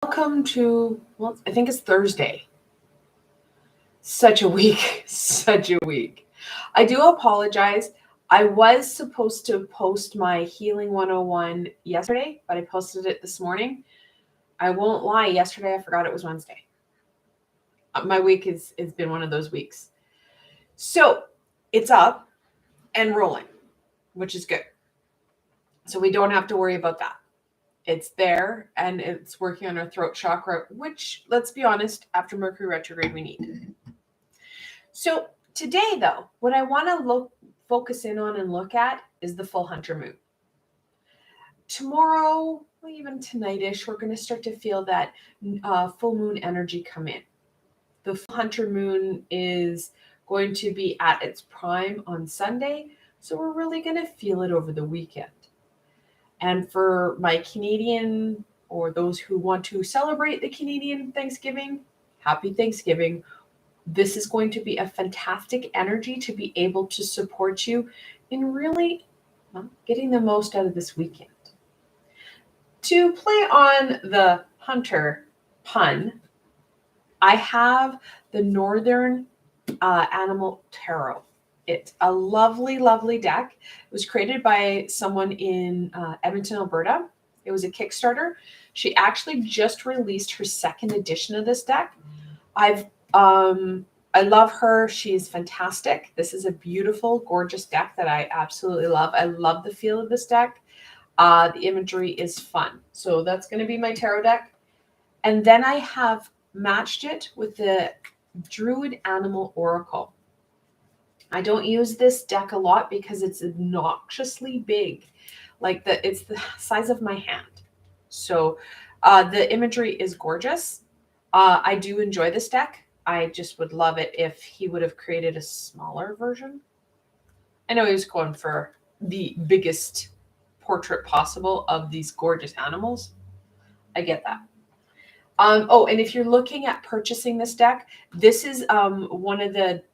Welcome to, well, I think it's Thursday. Such a week, such a week. I do apologize. I was supposed to post my Healing 101 yesterday, but I posted it this morning. I won't lie, yesterday I forgot it was Wednesday. My week has been one of those weeks. So it's up and rolling, which is good. So we don't have to worry about that. It's there and it's working on our throat chakra, which, let's be honest, after Mercury retrograde, we need. So today, though, what I want to focus in on and look at is the full Hunter moon. Tomorrow, well, even tonight-ish, we're going to start to feel that full moon energy come in. The full Hunter moon is going to be at its prime on Sunday, so we're really going to feel it over the weekend. And for my Canadian, or those who want to celebrate the Canadian Thanksgiving, happy Thanksgiving. This is going to be a fantastic energy to be able to support you in really getting the most out of this weekend. To play on the Hunter pun, I have the Northern Animal Tarot. It's a lovely, lovely deck. It was created by someone in Edmonton, Alberta. It was a Kickstarter. She actually just released her second edition of this deck. I love her. She's fantastic. This is a beautiful, gorgeous deck that I absolutely love. I love the feel of this deck. The imagery is fun. So that's going to be my tarot deck. And then I have matched it with the Druid Animal Oracle. I don't use this deck a lot because it's obnoxiously big. It's the size of my hand. So the imagery is gorgeous. I do enjoy this deck. I just would love it if he would have created a smaller version. I know he was going for the biggest portrait possible of these gorgeous animals. I get that. And if you're looking at purchasing this deck, this is one of the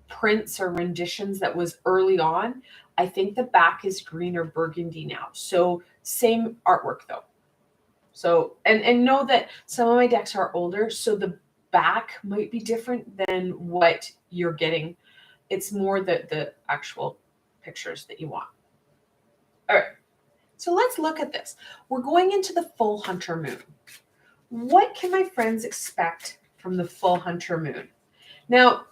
prints or renditions that was early on. I think the back is green or burgundy now. So same artwork though. So, and know that some of my decks are older, so the back might be different than what you're getting. It's more the actual pictures that you want. All right. So let's look at this. We're going into the full Hunter moon. What can my friends expect from the full Hunter moon? Now,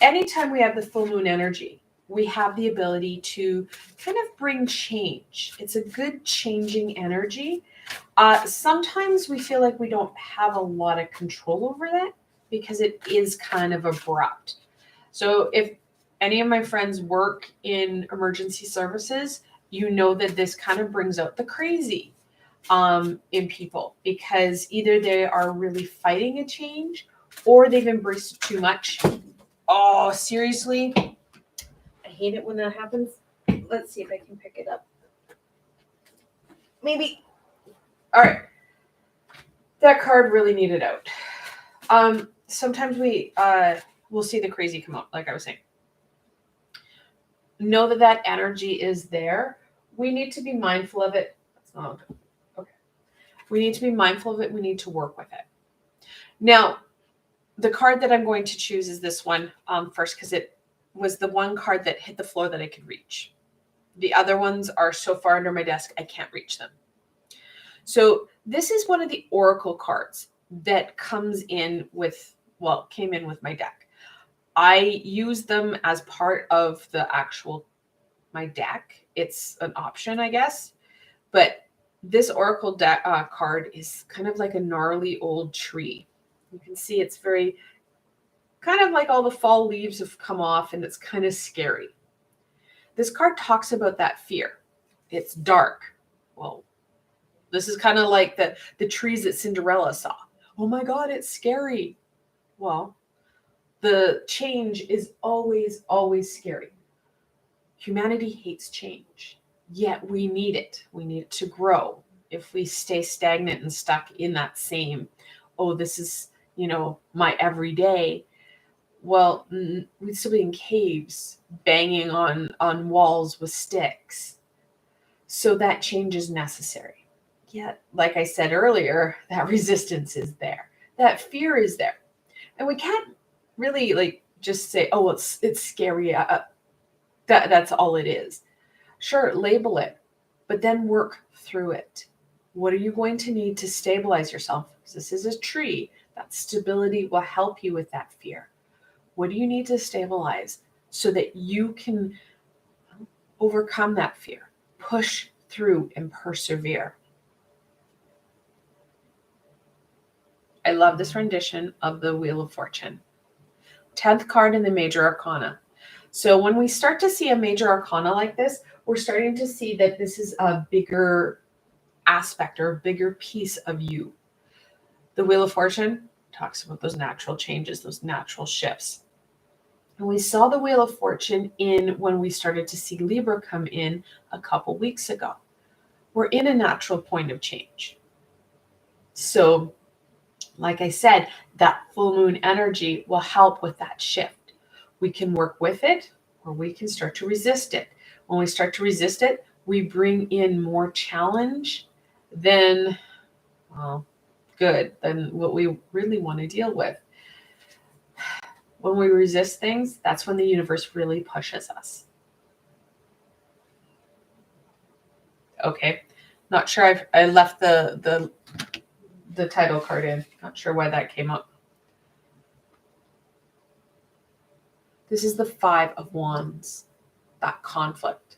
anytime we have the full moon energy, we have the ability to kind of bring change. It's a good changing energy. Sometimes we feel like we don't have a lot of control over that because it is kind of abrupt. So if any of my friends work in emergency services, you know that this kind of brings out the crazy in people because either they are really fighting a change or they've embraced it too much. Oh, seriously? I hate it when that happens. Let's see if I can pick it up. Maybe. All right. That card really needed out. Sometimes we'll see the crazy come up, like I was saying. Know that energy is there. We need to be mindful of it. That's not okay. We need to be mindful of it. We need to work with it. Now, the card that I'm going to choose is this one first because it was the one card that hit the floor that I could reach. The other ones are so far under my desk, I can't reach them. So this is one of the oracle cards that came in with my deck. I use them as part of my deck. It's an option, I guess. But this oracle card is kind of like a gnarly old tree. You can see it's very kind of like all the fall leaves have come off and it's kind of scary. This card talks about that fear. It's dark. Well, this is kind of like the trees that Cinderella saw. Oh my God, it's scary. Well, the change is always, always scary. Humanity hates change, yet we need it. We need it to grow. If we stay stagnant and stuck in that same, this is, my everyday, well, we'd still be in caves banging on walls with sticks. So that change is necessary. yet, like I said earlier, that resistance is there. That fear is there. And we can't really like just say, oh, it's scary. That's all it is. Sure, label it, but then work through it. What are you going to need to stabilize yourself? This is a tree. That stability will help you with that fear. What do you need to stabilize so that you can overcome that fear, push through and persevere? I love this rendition of the Wheel of Fortune. 10th card in the Major Arcana. So when we start to see a Major Arcana like this, we're starting to see that this is a bigger aspect or a bigger piece of you. The Wheel of Fortune talks about those natural changes, those natural shifts. And we saw the Wheel of Fortune when we started to see Libra come in a couple weeks ago. We're in a natural point of change. So, like I said, that full moon energy will help with that shift. We can work with it or we can start to resist it. When we start to resist it, we bring in more challenge than, well, good, than what we really want to deal with. When we resist things, that's when the universe really pushes us. Okay, not sure I left the title card in. Not sure why that came up. This is the 5 of Wands, that conflict.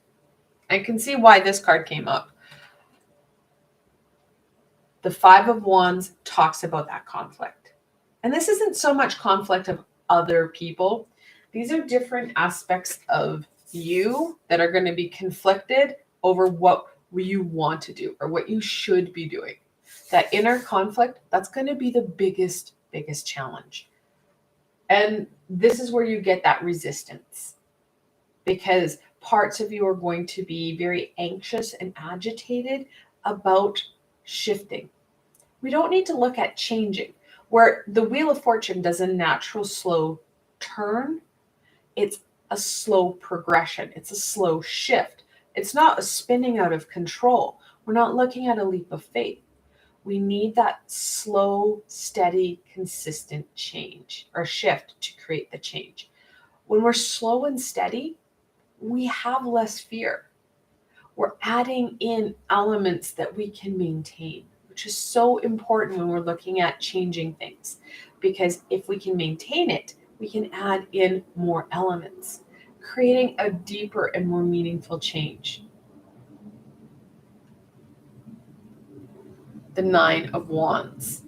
I can see why this card came up. The 5 of Wands talks about that conflict. And this isn't so much conflict of other people. These are different aspects of you that are going to be conflicted over what you want to do or what you should be doing. That inner conflict, that's going to be the biggest challenge. And this is where you get that resistance, because parts of you are going to be very anxious and agitated about shifting. We don't need to look at changing. Where the Wheel of Fortune does a natural slow turn, it's a slow progression. It's a slow shift. It's not a spinning out of control. We're not looking at a leap of faith. We need that slow, steady, consistent change or shift to create the change. When we're slow and steady, we have less fear. We're adding in elements that we can maintain, which is so important when we're looking at changing things. Because if we can maintain it, we can add in more elements, creating a deeper and more meaningful change. The 9 of Wands.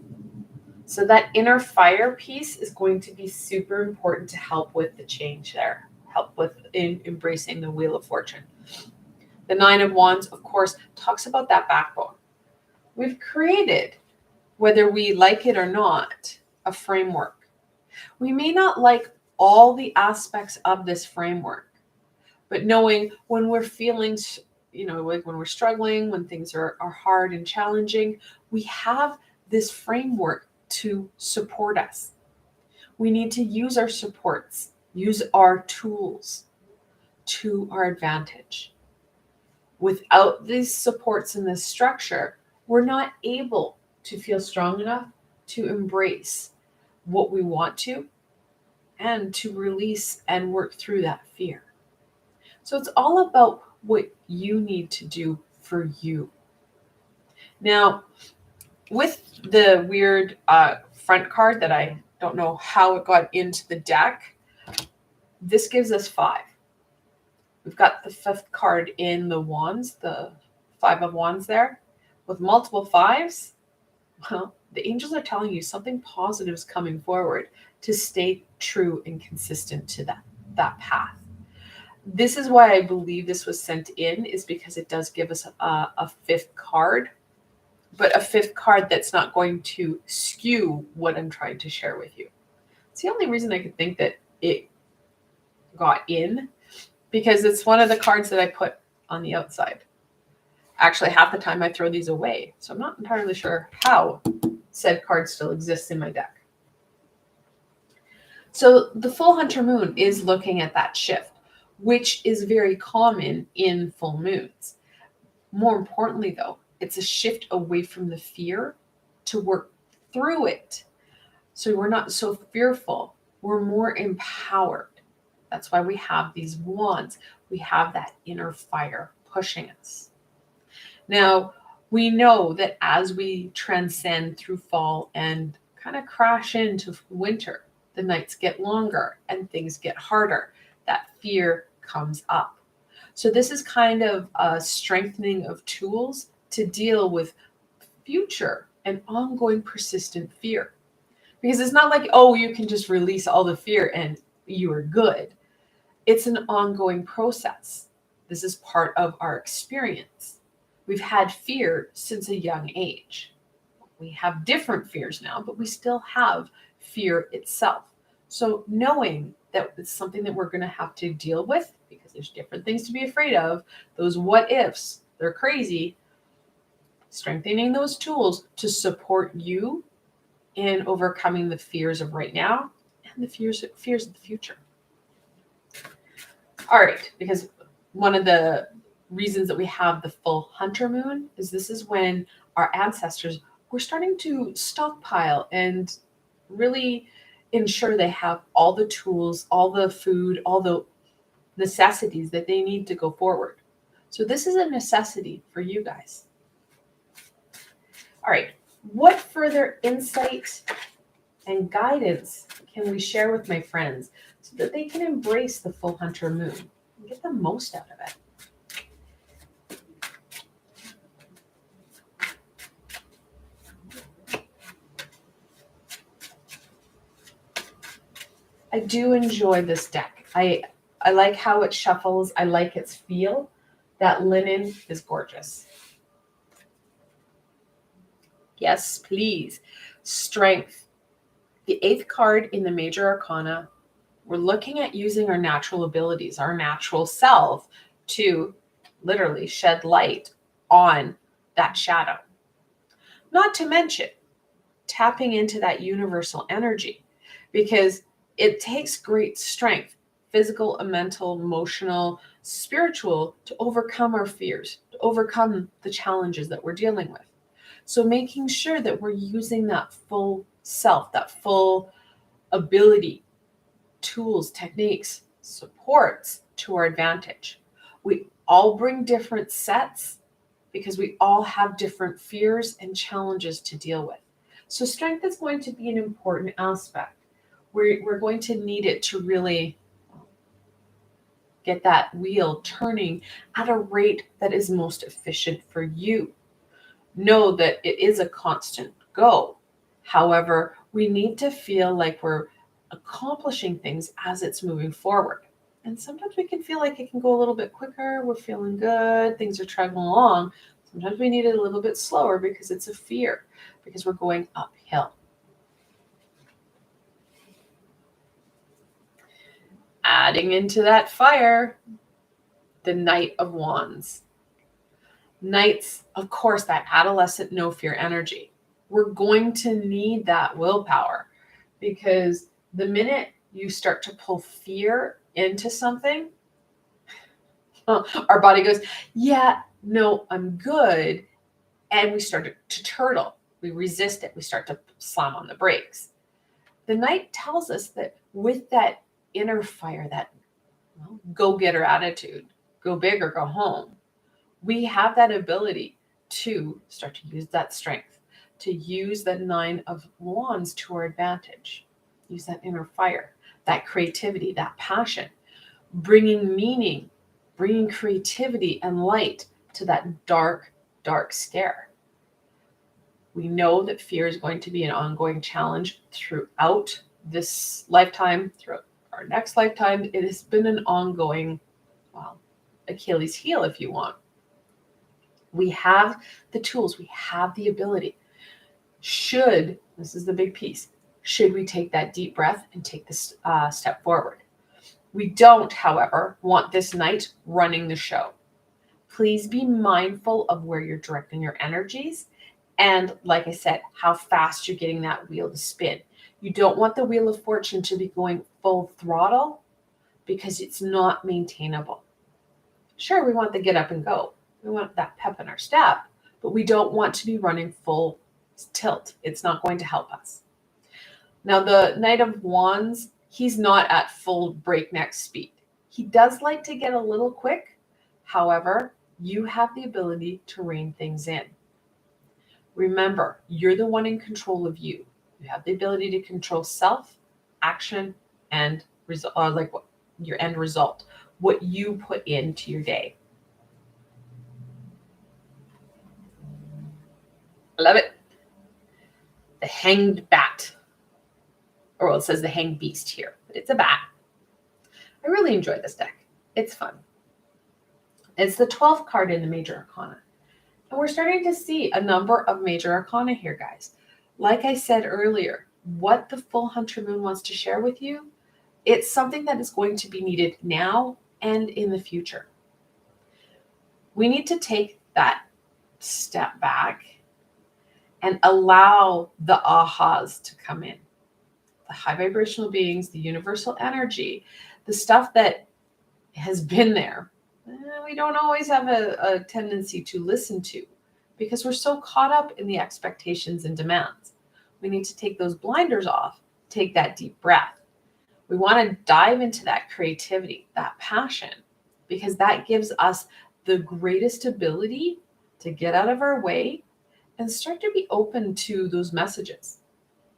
So that inner fire piece is going to be super important to help with the change there, help with embracing the Wheel of Fortune. The 9 of Wands, of course, talks about that backbone. We've created, whether we like it or not, a framework. We may not like all the aspects of this framework, but knowing when we're feeling, like when we're struggling, when things are hard and challenging, we have this framework to support us. We need to use our supports, use our tools to our advantage. Without these supports in this structure, we're not able to feel strong enough to embrace what we want to and to release and work through that fear. So it's all about what you need to do for you. Now, with the weird front card that I don't know how it got into the deck, this gives us 5. We've got the 5th card in the Wands, the 5 of Wands there. With multiple 5s, well, the angels are telling you something positive is coming forward to stay true and consistent to that path. This is why I believe this was sent in, is because it does give us a 5th card, but a 5th card that's not going to skew what I'm trying to share with you. It's the only reason I could think that it got in, because it's one of the cards that I put on the outside. Actually, half the time I throw these away, so I'm not entirely sure how said card still exists in my deck. So the full Hunter Moon is looking at that shift, which is very common in full moons. More importantly, though, it's a shift away from the fear to work through it. So we're not so fearful. We're more empowered. That's why we have these wands. We have that inner fire pushing us. Now, we know that as we transcend through fall and kind of crash into winter, the nights get longer and things get harder. That fear comes up. So this is kind of a strengthening of tools to deal with future and ongoing persistent fear. Because it's not like, oh, you can just release all the fear and you are good. It's an ongoing process. This is part of our experience. We've had fear since a young age. We have different fears now, but we still have fear itself. So knowing that it's something that we're going to have to deal with, because there's different things to be afraid of, those what ifs, they're crazy, strengthening those tools to support you in overcoming the fears of right now and the fears of the future. All right, because one of the reasons that we have the full hunter moon is this is when our ancestors were starting to stockpile and really ensure they have all the tools, all the food, all the necessities that they need to go forward. So this is a necessity for you guys. All right, what further insight and guidance can we share with my friends so that they can embrace the full hunter moon and get the most out of it? I do enjoy this deck. I like how it shuffles. I like its feel. That linen is gorgeous. Yes, please. Strength. The 8th card in the major arcana, we're looking at using our natural abilities, our natural self, to literally shed light on that shadow. Not to mention tapping into that universal energy, because it takes great strength, physical, mental, emotional, spiritual, to overcome our fears, to overcome the challenges that we're dealing with. So making sure that we're using that full self, that full ability, tools, techniques, supports to our advantage. We all bring different sets because we all have different fears and challenges to deal with. So strength is going to be an important aspect. We're going to need it to really get that wheel turning at a rate that is most efficient for you. Know that it is a constant go. However, we need to feel like we're accomplishing things as it's moving forward. And sometimes we can feel like it can go a little bit quicker. We're feeling good. Things are chugging along. Sometimes we need it a little bit slower because it's a fear, because we're going uphill. Adding into that fire, the Knight of Wands. Knights, of course, that adolescent no fear energy. We're going to need that willpower, because the minute you start to pull fear into something, our body goes, yeah, no, I'm good. And we start to turtle. We resist it. We start to slam on the brakes. The Knight tells us that with that inner fire, that go-getter attitude, go big or go home, we have that ability to start to use that strength, to use that 9 of Wands to our advantage. Use that inner fire, that creativity, that passion, bringing meaning, bringing creativity and light to that dark, dark scare. We know that fear is going to be an ongoing challenge throughout this lifetime, throughout our next lifetime. It has been an ongoing, Achilles heel, if you want. We have the tools, we have the ability. This is the big piece, should we take that deep breath and take this step forward? We don't, however, want this Knight running the show. Please be mindful of where you're directing your energies. And like I said, how fast you're getting that wheel to spin. You don't want the Wheel of Fortune to be going full throttle, because it's not maintainable. Sure, we want the get up and go. We want that pep in our step, but we don't want to be running full tilt. It's not going to help us. Now, the Knight of Wands, he's not at full breakneck speed. He does like to get a little quick. However, you have the ability to rein things in. Remember, you're the one in control of you. You have the ability to control self, action, and your end result, what you put into your day. I love it. The Hanged Bat. Or well, it says the Hanged Beast here, but it's a bat. I really enjoy this deck. It's fun. It's the 12th card in the Major Arcana. And we're starting to see a number of Major Arcana here, guys. Like I said earlier, what the full Hunter Moon wants to share with you, it's something that is going to be needed now and in the future. We need to take that step back and allow the ahas to come in. The high vibrational beings, the universal energy, the stuff that has been there. We don't always have a tendency to listen to because we're so caught up in the expectations and demands. We need to take those blinders off, take that deep breath. We want to dive into that creativity, that passion, because that gives us the greatest ability to get out of our way and start to be open to those messages.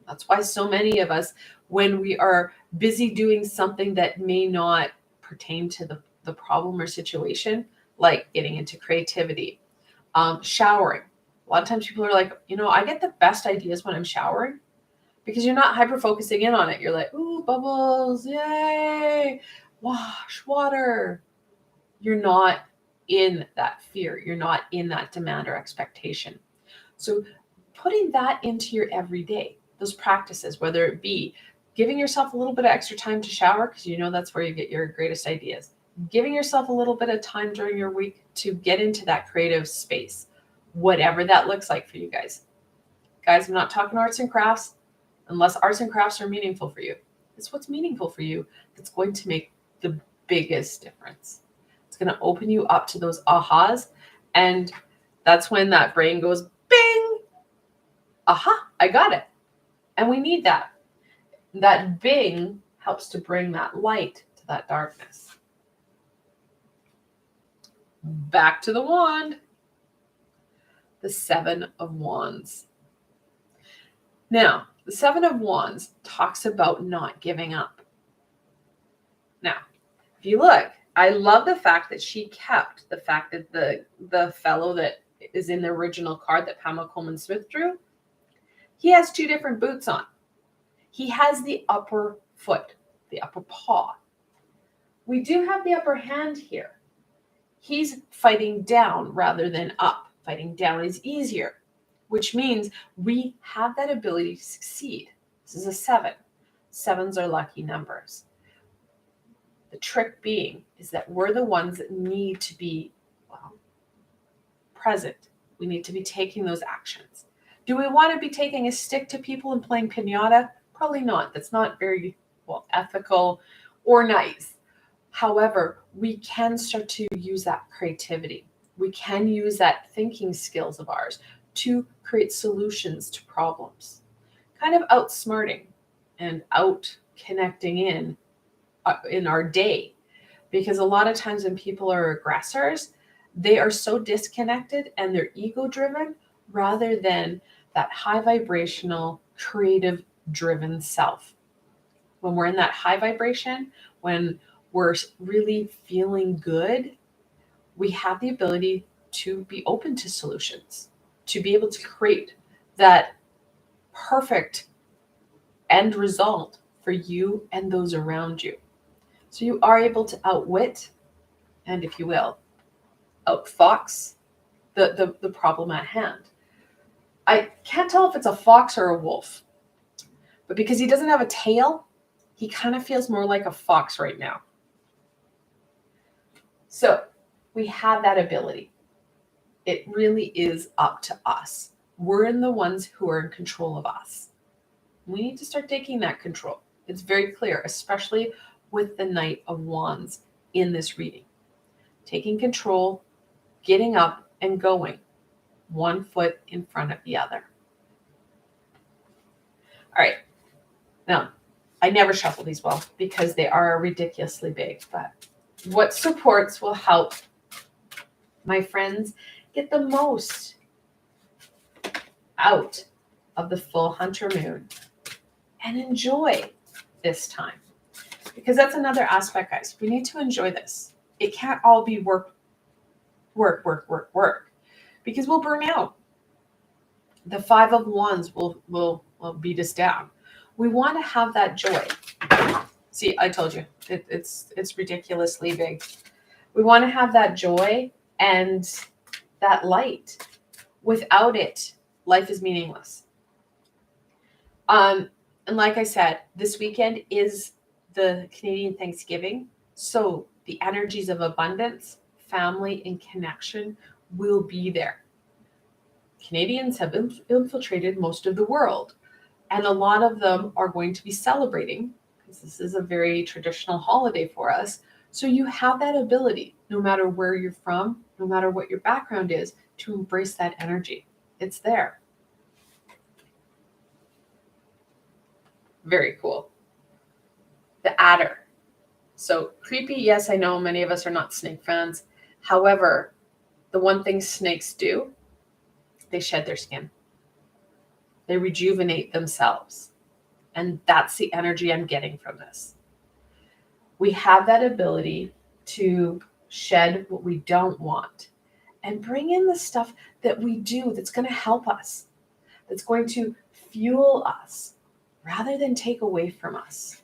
That's why so many of us, when we are busy doing something that may not pertain to the problem or situation, like getting into creativity, showering. A lot of times people are like, I get the best ideas when I'm showering because you're not hyper focusing in on it. You're like, ooh, bubbles, yay, wash, water. You're not in that fear. You're not in that demand or expectation. So putting that into your everyday, those practices, whether it be giving yourself a little bit of extra time to shower because that's where you get your greatest ideas, giving yourself a little bit of time during your week to get into that creative space, whatever that looks like for you guys. Guys, I'm not talking arts and crafts unless arts and crafts are meaningful for you. It's what's meaningful for you that's going to make the biggest difference. It's going to open you up to those ahas, and that's when that brain goes, bing, aha, I got it. And we need that. That bing helps to bring that light to that darkness. Back to the wand. The Seven of Wands. Now, the Seven of Wands talks about not giving up. Now, if you look, I love the fact that she kept the fact that the fellow that is in the original card that Pamela Coleman Smith drew, he has two different boots on. He has the upper foot, the upper paw. We do have the upper hand here. He's fighting down rather than up. Fighting down is easier, which means we have that ability to succeed. This is a 7. 7s are lucky numbers. The trick being is that we're the ones that need to be present. We need to be taking those actions. Do we want to be taking a stick to people and playing piñata? Probably not. That's not very ethical or nice. However, we can start to use that creativity. We can use that thinking skills of ours to create solutions to problems. Kind of outsmarting and out connecting in our day. Because a lot of times when people are aggressors, they are so disconnected and they're ego driven rather than that high vibrational, creative driven self. When we're in that high vibration, when we're really feeling good, we have the ability to be open to solutions, to be able to create that perfect end result for you and those around you. So you are able to outwit, and if you will, outfox the problem at hand. I can't tell if it's a fox or a wolf, but because he doesn't have a tail, he kind of feels more like a fox right now. So we have that ability. It really is up to us. We're the ones who are in control of us. We need to start taking that control. It's very clear, especially with the Knight of Wands in this reading. Taking control, getting up and going. one foot in front of the other. All right. Now, I never shuffle these well because they are ridiculously big, but what supports will help my friends get the most out of the full hunter moon and enjoy this time? Because that's another aspect, guys. We need to enjoy this. It can't all be work, because we'll burn out. The 5 of Wands will beat us down. We want to have that joy. See, I told you, it's ridiculously big. We want to have that joy and that light. Without it, life is meaningless. And like I said, this weekend is the Canadian Thanksgiving. So the energies of abundance, family, and connection will be there. Canadians have infiltrated most of the world, and a lot of them are going to be celebrating, because this is a very traditional holiday for us. So you have that ability, no matter where you're from, no matter what your background is, to embrace that energy. It's there. Very cool. The adder. So creepy, yes, I know many of us are not snake fans. However, the one thing snakes do, they shed their skin. They rejuvenate themselves. And that's the energy I'm getting from this. We have that ability to shed what we don't want and bring in the stuff that we do that's going to help us, that's going to fuel us rather than take away from us.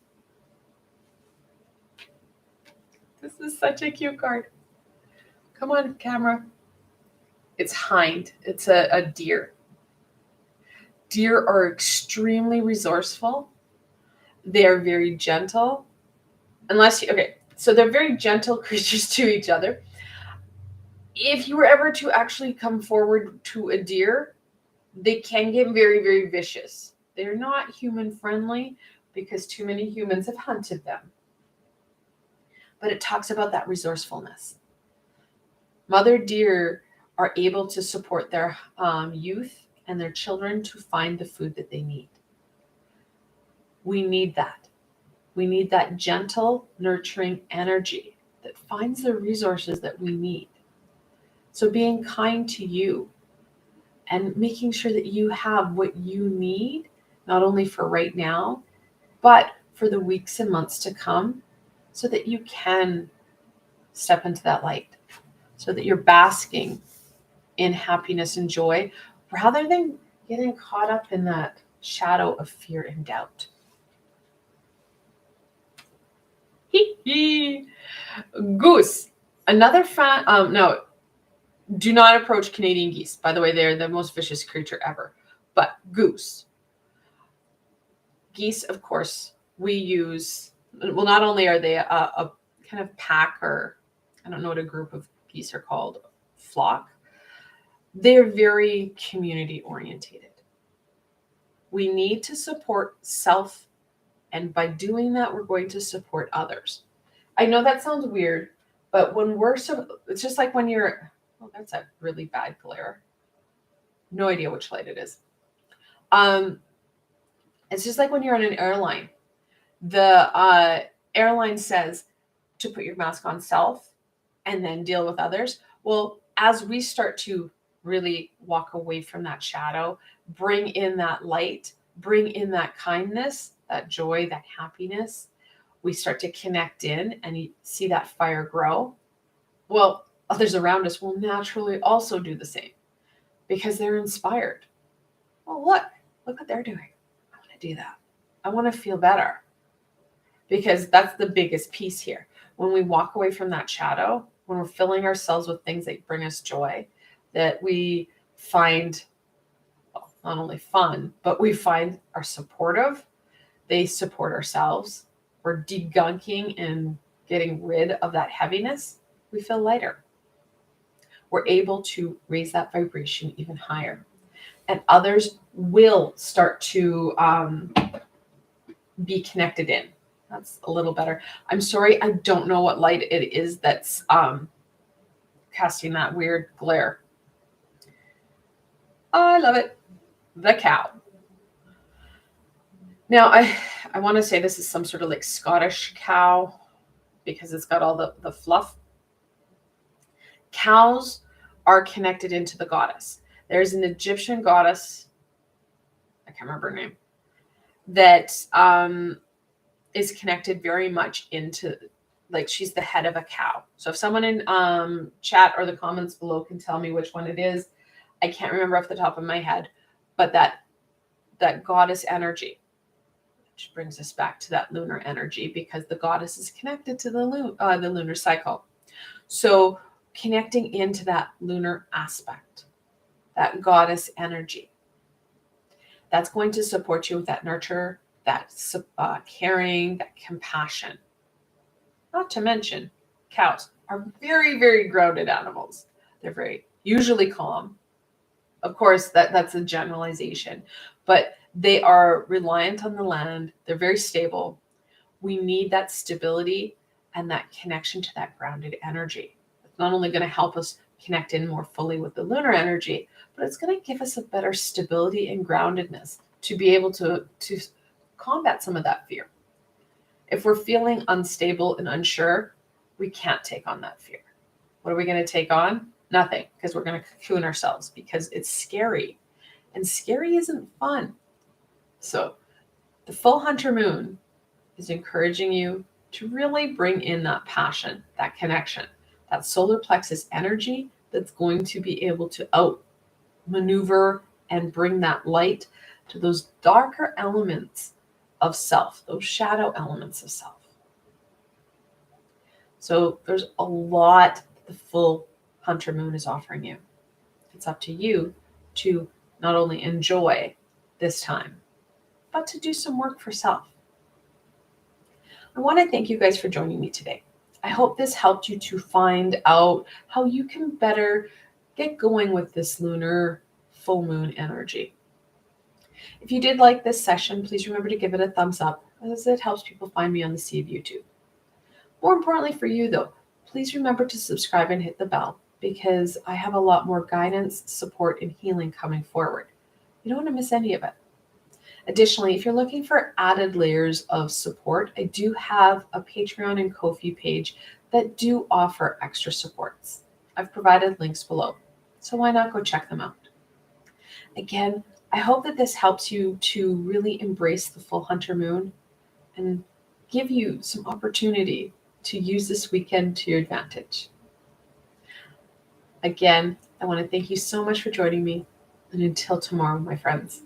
This is such a cute card. Come on, camera. It's hind. It's a deer. Deer are extremely resourceful. They are very gentle. So they're very gentle creatures to each other. If you were ever to actually come forward to a deer, they can get very, very vicious. They're not human friendly because too many humans have hunted them. But it talks about that resourcefulness. Mother deer are able to support their youth and their children to find the food that they need. We need that. We need that gentle, nurturing energy that finds the resources that we need. So being kind to you and making sure that you have what you need, not only for right now, but for the weeks and months to come, so that you can step into that light, so that you're basking in happiness and joy, rather than getting caught up in that shadow of fear and doubt. Goose. Another fan. No, do not approach Canadian geese. By the way, they're the most vicious creature ever. But goose. Geese, of course, we use. Well, not only are they a kind of pack, or I don't know what a group of geese are called, flock. They're very community orientated. We need to support self, and by doing that, we're going to support others. I know that sounds weird, but when it's just like when you're, oh, that's a really bad glare. No idea which light it is. It's just like when you're on an airline. The airline says to put your mask on self and then deal with others. Well, as we start to really walk away from that shadow, bring in that light, bring in that kindness, that joy, that happiness, we start to connect in and you see that fire grow. Well, others around us will naturally also do the same because they're inspired. Well, look what they're doing. I want to do that. I want to feel better, because that's the biggest piece here. When we walk away from that shadow, when we're filling ourselves with things that bring us joy, that we find not only fun, but we find are supportive, they support ourselves, we're degunking and getting rid of that heaviness, we feel lighter. We're able to raise that vibration even higher. And others will start to be connected in. That's a little better. I'm sorry, I don't know what light it is that's casting that weird glare. I love it. The cow. Now, I want to say this is some sort of like Scottish cow because it's got all the fluff. Cows are connected into the goddess. There's an Egyptian goddess, I can't remember her name, that is connected very much into, like, she's the head of a cow. So if someone in chat or the comments below can tell me which one it is, I can't remember off the top of my head, but that goddess energy, which brings us back to that lunar energy, because the goddess is connected to the lunar cycle. So connecting into that lunar aspect, that goddess energy, that's going to support you with that nurture, that caring, that compassion. Not to mention, cows are very, very grounded animals. They're very usually calm. Of course, that's a generalization, but they are reliant on the land. They're very stable. We need that stability and that connection to that grounded energy. It's not only going to help us connect in more fully with the lunar energy, but it's going to give us a better stability and groundedness to be able to combat some of that fear. If we're feeling unstable and unsure, we can't take on that fear. What are we going to take on? Nothing, because we're going to cocoon ourselves because it's scary. And scary isn't fun. So the full Hunter Moon is encouraging you to really bring in that passion, that connection, that solar plexus energy that's going to be able to outmaneuver and bring that light to those darker elements of self, those shadow elements of self. So there's a lot the full Hunter Moon is offering you. It's up to you to not only enjoy this time, but to do some work for self. I want to thank you guys for joining me today. I hope this helped you to find out how you can better get going with this lunar full moon energy. If you did like this session, please remember to give it a thumbs up, as it helps people find me on the sea of YouTube. More importantly for you though, please remember to subscribe and hit the bell, because I have a lot more guidance, support, and healing coming forward. You don't want to miss any of it. Additionally, if you're looking for added layers of support, I do have a Patreon and Ko-fi page that do offer extra supports. I've provided links below, so why not go check them out? Again, I hope that this helps you to really embrace the full Hunter Moon and give you some opportunity to use this weekend to your advantage. Again, I want to thank you so much for joining me, and until tomorrow, my friends.